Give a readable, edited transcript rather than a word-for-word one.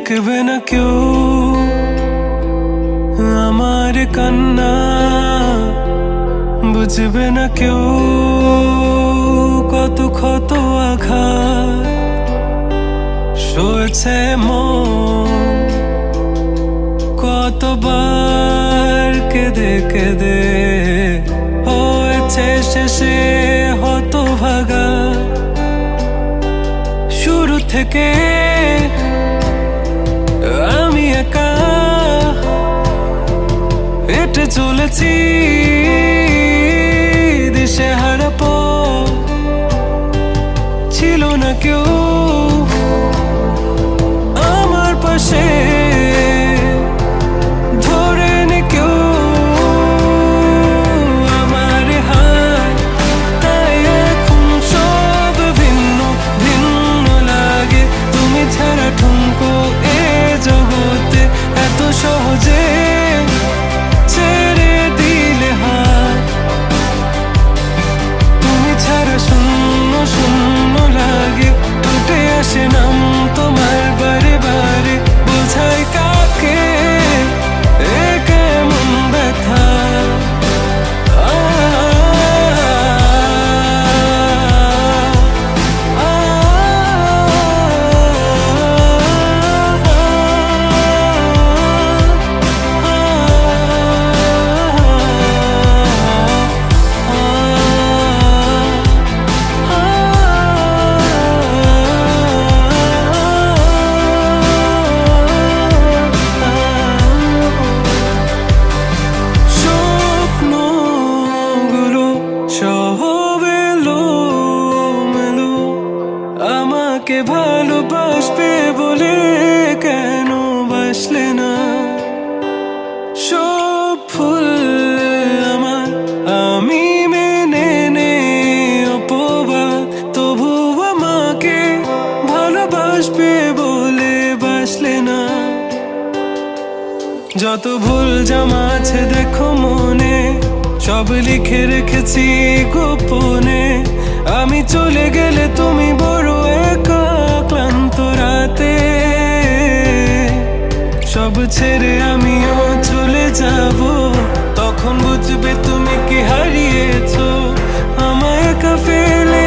দেখবে না কেউ আমার কান্না, বুঝবে না কেউ কত ক্ষত আঘাত সয়েছে মন, কতবার কেঁদে কেঁদে হয়েছে শেষে হতভাগা। শুরু থেকে আমি একা হেঁটে চলেছি দিশেহারা পথ, ছিল না কেউ আমার পাশে ধরে নে কেউ আমার হাত, তাই এখন সব ভিন্ন ভিন্ন লাগে। তুমি ছাড়া ঠুনকো এ জগতে এত সহজে ছেড়ে দিলে হাত, তুমি ছাড়া শূন্য শূন্য লাগে। টুটে আসে নাম তোমার বারে বারে, বোঝাই কাকে এ কেমন ব্যথা। আমাকে ভালোবাসবে বলে কেন বাসলে না? সব ফুল আমার আমি মেনে নে অপবাদ, তবু আমাকে ভালোবাসবে বলে বাসলে না। যত ভুল জামা আছে দেখো মনে, সব লিখে রেখেছি গোপনে। আমি চলে গেলে তুমি বড় একা ক্লান্ত রাতে, সব ছেড়ে আমিও চলে যাব। তখন বুঝবে তুমি কি হারিয়েছো, আমায় একা ফেলে